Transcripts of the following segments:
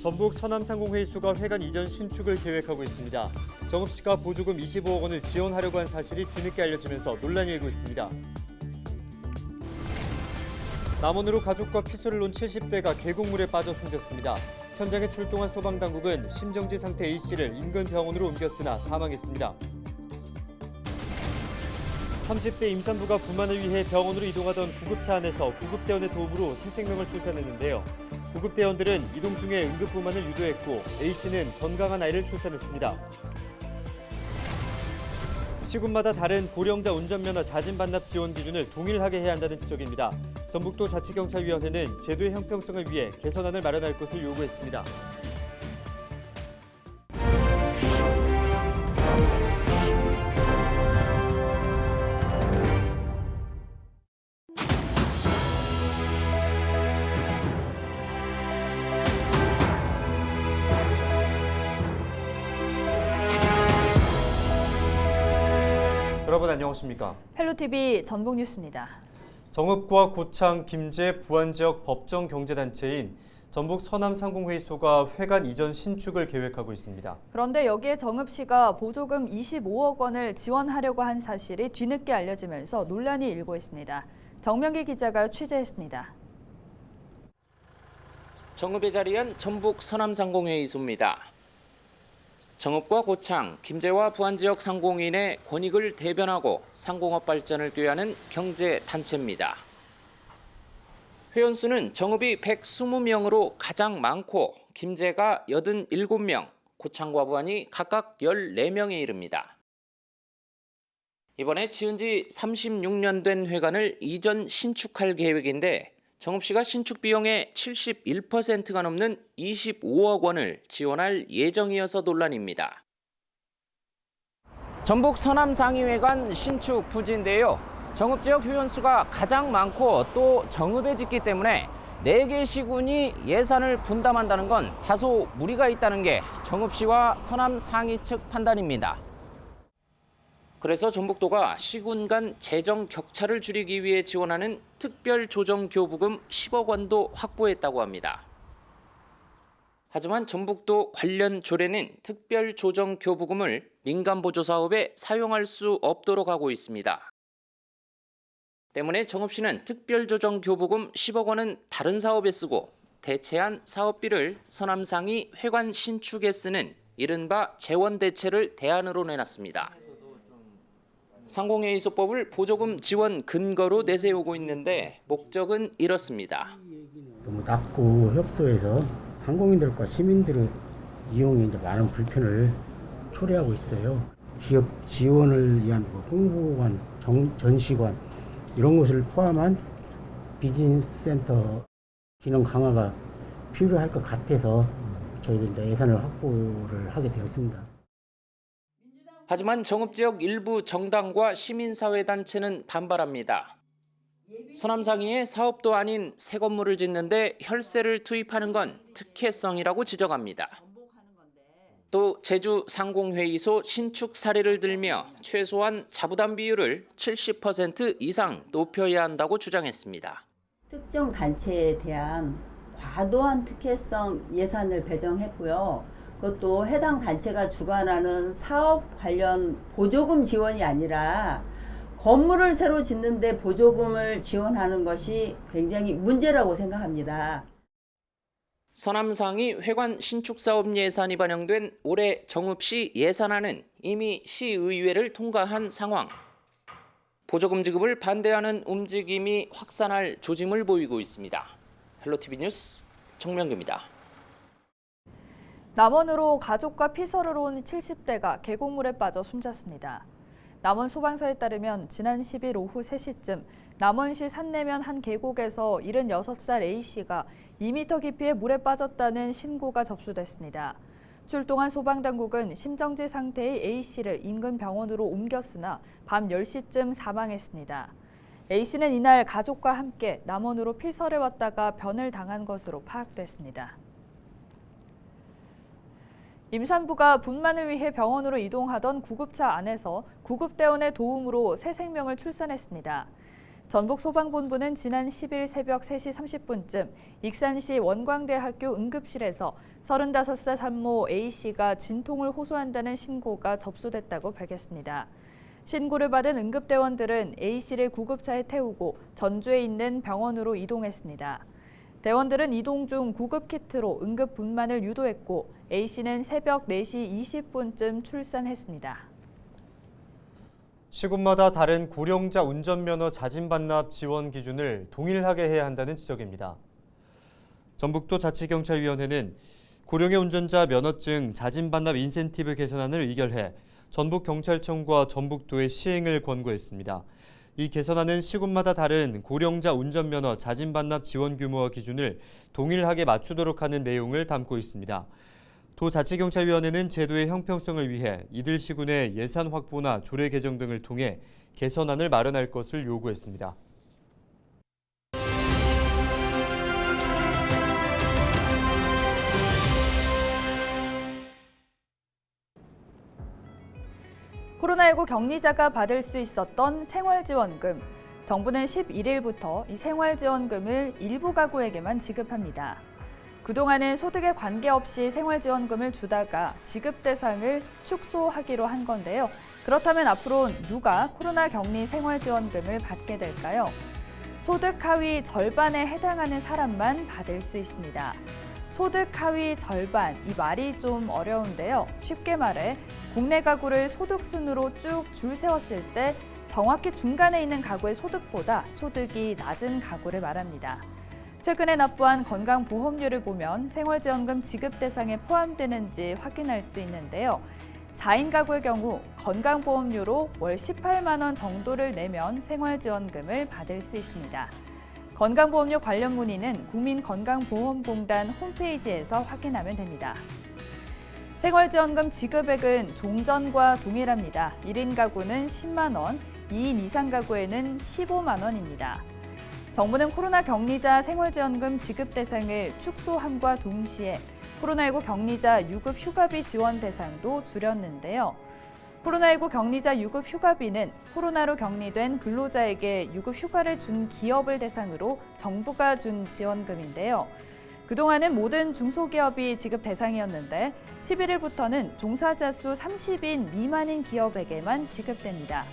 전북 서남상공회의소가 회관 이전 신축을 계획하고 있습니다. 정읍 시가 보조금 25억 원을 지원하려고 한 사실이 뒤늦게 알려지면서 논란이 일고 있습니다. 남원으로 가족과 피서를 놓은 70대가 계곡물에 빠져 숨졌습니다. 현장에 출동한 소방당국은 심정지 상태 A씨를 인근 병원으로 옮겼으나 사망했습니다. 30대 임산부가 분만을 위해 병원으로 이동하던 구급차 안에서 구급대원의 도움으로 새 생명을 출산했는데요. 구급대원들은 이동 중에 응급분만을 유도했고 A씨는 건강한 아이를 출산했습니다. 시군마다 다른 고령자 운전면허 자진 반납 지원 기준을 동일하게 해야 한다는 지적입니다. 전북도 자치경찰위원회는 제도의 형평성을 위해 개선안을 마련할 것을 요구했습니다. 여러분 안녕하십니까? 헬로티비 전북뉴스입니다. 정읍과 고창, 김제, 부안 지역 법정 경제단체인 전북 서남상공회의소가 회관 이전 신축을 계획하고 있습니다. 그런데 여기에 정읍시가 보조금 25억 원을 지원하려고 한 사실이 뒤늦게 알려지면서 논란이 일고 있습니다. 정명기 기자가 취재했습니다. 정읍에 자리한 전북 서남상공회의소입니다. 정읍과 고창, 김제와 부안 지역 상공인의 권익을 대변하고 상공업 발전을 꾀하는 경제단체입니다. 회원수는 정읍이 120명으로 가장 많고 김제가 87명, 고창과 부안이 각각 14명에 이릅니다. 이번에 지은 지 36년 된 회관을 이전 신축할 계획인데 정읍시가 신축 비용의 71%가 넘는 25억 원을 지원할 예정이어서 논란입니다. 전북 서남상의회관 신축 부지인데요. 정읍 지역 회원수가 가장 많고 또 정읍에 짓기 때문에 4개 시군이 예산을 분담한다는 건 다소 무리가 있다는 게 정읍시와 서남상의 측 판단입니다. 그래서 전북도가 시군 간 재정 격차를 줄이기 위해 지원하는 특별조정교부금 10억 원도 확보했다고 합니다. 하지만 전북도 관련 조례는 특별조정교부금을 민간보조사업에 사용할 수 없도록 하고 있습니다. 때문에 정읍시는 특별조정교부금 10억 원은 다른 사업에 쓰고 대체한 사업비를 서남상의 회관 신축에 쓰는 이른바 재원대체를 대안으로 내놨습니다. 상공회의소법을 보조금 지원 근거로 내세우고 있는데 목적은 이렇습니다. 너무 낮고 협소해서 상공인들과 시민들의 이용에 이제 많은 불편을 초래하고 있어요. 기업 지원을 위한 홍보관, 전시관 이런 것을 포함한 비즈니스 센터 기능 강화가 필요할 것 같아서 저희도 이제 예산을 확보를 하게 되었습니다. 하지만 정읍 지역 일부 정당과 시민사회단체는 반발합니다. 서남상의의 사업도 아닌 새 건물을 짓는데 혈세를 투입하는 건 특혜성이라고 지적합니다. 또 제주 상공회의소 신축 사례를 들며 최소한 자부담 비율을 70% 이상 높여야 한다고 주장했습니다. 특정 단체에 대한 과도한 특혜성 예산을 배정했고요. 그것도 해당 단체가 주관하는 사업 관련 보조금 지원이 아니라 건물을 새로 짓는데 보조금을 지원하는 것이 굉장히 문제라고 생각합니다. 서남상의 회관 신축 사업 예산이 반영된 올해 정읍시 예산안은 이미 시의회를 통과한 상황. 보조금 지급을 반대하는 움직임이 확산할 조짐을 보이고 있습니다. 헬로티비 뉴스 정명규입니다. 남원으로 가족과 피서를 온 70대가 계곡물에 빠져 숨졌습니다. 남원 소방서에 따르면 지난 10일 오후 3시쯤 남원시 산내면 한 계곡에서 76살 A씨가 2m 깊이의 물에 빠졌다는 신고가 접수됐습니다. 출동한 소방당국은 심정지 상태의 A씨를 인근 병원으로 옮겼으나 밤 10시쯤 사망했습니다. A씨는 이날 가족과 함께 남원으로 피서를 왔다가 변을 당한 것으로 파악됐습니다. 임산부가 분만을 위해 병원으로 이동하던 구급차 안에서 구급대원의 도움으로 새 생명을 출산했습니다. 전북소방본부는 지난 10일 새벽 3시 30분쯤 익산시 원광대학교 응급실에서 35살 산모 A씨가 진통을 호소한다는 신고가 접수됐다고 밝혔습니다. 신고를 받은 응급대원들은 A씨를 구급차에 태우고 전주에 있는 병원으로 이동했습니다. 대원들은 이동 중 구급키트로 응급분만을 유도했고 A씨는 새벽 4시 20분쯤 출산했습니다. 시군마다 다른 고령자 운전면허 자진 반납 지원 기준을 동일하게 해야 한다는 지적입니다. 전북도 자치경찰위원회는 고령의 운전자 면허증 자진 반납 인센티브 개선안을 의결해 전북경찰청과 전북도에 시행을 권고했습니다. 이 개선안은 시군마다 다른 고령자 운전면허 자진 반납 지원 규모와 기준을 동일하게 맞추도록 하는 내용을 담고 있습니다. 도자치경찰위원회는 제도의 형평성을 위해 이들 시군의 예산 확보나 조례 개정 등을 통해 개선안을 마련할 것을 요구했습니다. 코로나19 격리자가 받을 수 있었던 생활지원금. 정부는 11일부터 이 생활지원금을 일부 가구에게만 지급합니다. 그동안은 소득에 관계없이 생활지원금을 주다가 지급 대상을 축소하기로 한 건데요. 그렇다면 앞으로 누가 코로나 격리 생활지원금을 받게 될까요? 소득 하위 절반에 해당하는 사람만 받을 수 있습니다. 소득 하위 절반, 이 말이 좀 어려운데요. 쉽게 말해 국내 가구를 소득 순으로 쭉 줄 세웠을 때 정확히 중간에 있는 가구의 소득보다 소득이 낮은 가구를 말합니다. 최근에 납부한 건강보험료를 보면 생활지원금 지급 대상에 포함되는지 확인할 수 있는데요. 4인 가구의 경우 건강보험료로 월 18만 원 정도를 내면 생활지원금을 받을 수 있습니다. 건강보험료 관련 문의는 국민건강보험공단 홈페이지에서 확인하면 됩니다. 생활지원금 지급액은 종전과 동일합니다. 1인 가구는 10만 원, 2인 이상 가구에는 15만 원입니다. 정부는 코로나 격리자 생활지원금 지급 대상을 축소함과 동시에 코로나19 격리자 유급 휴가비 지원 대상도 줄였는데요. 코로나19 격리자 유급 휴가비는 코로나로 격리된 근로자에게 유급 휴가를 준 기업을 대상으로 정부가 준 지원금인데요. 그동안은 모든 중소기업이 지급 대상이었는데 11일부터는 종사자 수 30인 미만인 기업에게만 지급됩니다.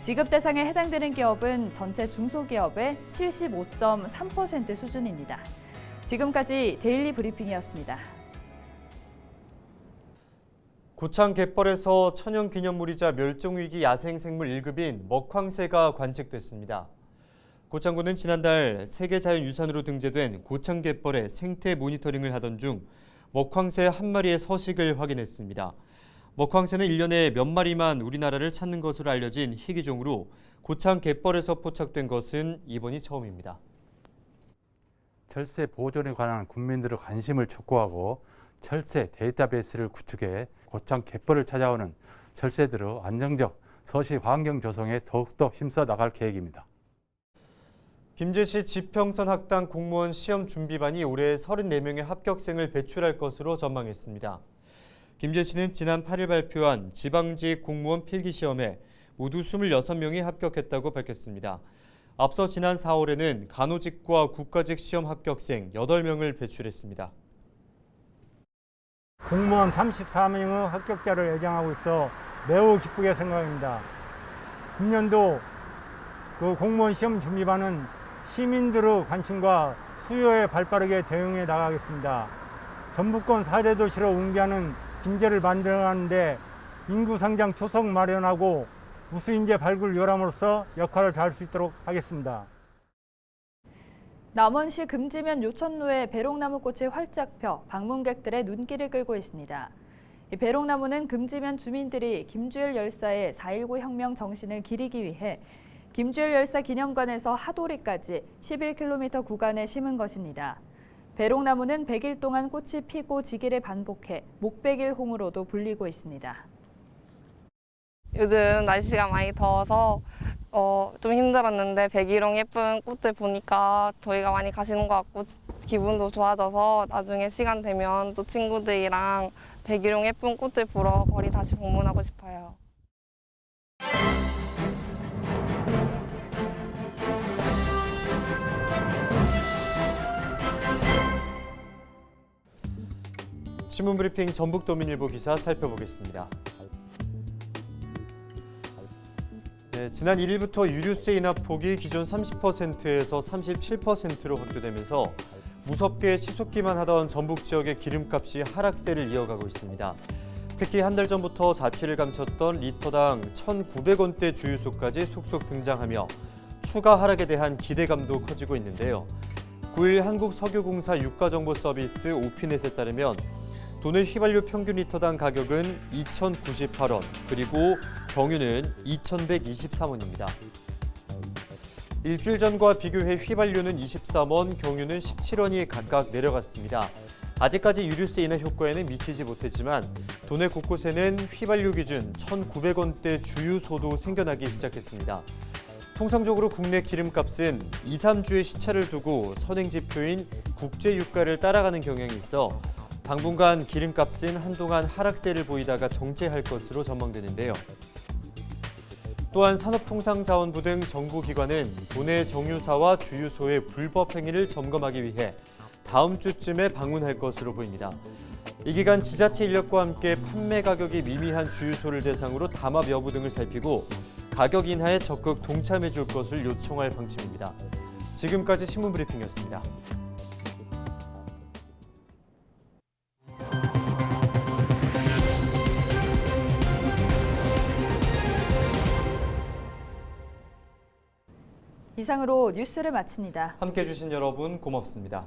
지급 대상에 해당되는 기업은 전체 중소기업의 75.3% 수준입니다. 지금까지 데일리 브리핑이었습니다. 고창 갯벌에서 천연기념물이자 멸종위기 야생생물 1급인 먹황새가 관측됐습니다. 고창군은 지난달 세계자연유산으로 등재된 고창 갯벌의 생태 모니터링을 하던 중 먹황새 한 마리의 서식을 확인했습니다. 먹황새는 1년에 몇 마리만 우리나라를 찾는 것으로 알려진 희귀종으로 고창 갯벌에서 포착된 것은 이번이 처음입니다. 철새 보존에 관한 국민들의 관심을 촉구하고 철새 데이터베이스를 구축해 고창 갯벌을 찾아오는 철새들의 안정적 서식 환경 조성에 더욱더 힘써 나갈 계획입니다. 김제시 지평선 학당 공무원 시험 준비반이 올해 34명의 합격생을 배출할 것으로 전망했습니다. 김제시는 지난 8일 발표한 지방직 공무원 필기시험에 모두 26명이 합격했다고 밝혔습니다. 앞서 지난 4월에는 간호직과 국가직 시험 합격생 8명을 배출했습니다. 공무원 34명의 합격자를 예정하고 있어 매우 기쁘게 생각합니다. 금년도 그 공무원 시험 준비반은 시민들의 관심과 수요에 발빠르게 대응해 나가겠습니다. 전북권 4대 도시로 응대하는 김제를 만들어가는데 인구 상장 초석 마련하고 우수인재 발굴 요람으로서 역할을 다할 수 있도록 하겠습니다. 남원시 금지면 요천로에 배롱나무꽃이 활짝 펴 방문객들의 눈길을 끌고 있습니다. 이 배롱나무는 금지면 주민들이 김주일 열사의 4.19 혁명 정신을 기리기 위해 김주일 열사 기념관에서 하도리까지 11km 구간에 심은 것입니다. 배롱나무는 100일 동안 꽃이 피고 지기를 반복해 목백일홍으로도 불리고 있습니다. 요즘 날씨가 많이 더워서 좀 힘들었는데 백일홍 예쁜 꽃들 보니까 저희가 많이 가시는 것 같고 기분도 좋아져서 나중에 시간 되면 또 친구들이랑 백일홍 예쁜 꽃들 보러 거리 다시 방문하고 싶어요. 신문브리핑 전북도민일보 기사 살펴보겠습니다. 네, 지난 1일부터 유류세 인하폭이 기존 30%에서 37%로 확대되면서 무섭게 치솟기만 하던 전북 지역의 기름값이 하락세를 이어가고 있습니다. 특히 한 달 전부터 자취를 감췄던 리터당 1,900원대 주유소까지 속속 등장하며 추가 하락에 대한 기대감도 커지고 있는데요. 9일 한국석유공사 유가정보서비스 오피넷에 따르면 도내 휘발유 평균 리터당 가격은 2,098원, 그리고 경유는 2,123원입니다. 일주일 전과 비교해 휘발유는 23원, 경유는 17원이 각각 내려갔습니다. 아직까지 유류세 인하 효과에는 미치지 못했지만 도내 곳곳에는 휘발유 기준 1,900원대 주유소도 생겨나기 시작했습니다. 통상적으로 국내 기름값은 2, 3주의 시차를 두고 선행지표인 국제유가를 따라가는 경향이 있어 당분간 기름값은 한동안 하락세를 보이다가 정체할 것으로 전망되는데요. 또한 산업통상자원부 등 정부기관은 도내 정유사와 주유소의 불법 행위를 점검하기 위해 다음 주쯤에 방문할 것으로 보입니다. 이 기간 지자체 인력과 함께 판매 가격이 미미한 주유소를 대상으로 담합 여부 등을 살피고 가격 인하에 적극 동참해 줄 것을 요청할 방침입니다. 지금까지 신문브리핑이었습니다. 이상으로 뉴스를 마칩니다. 함께해 주신 여러분 고맙습니다.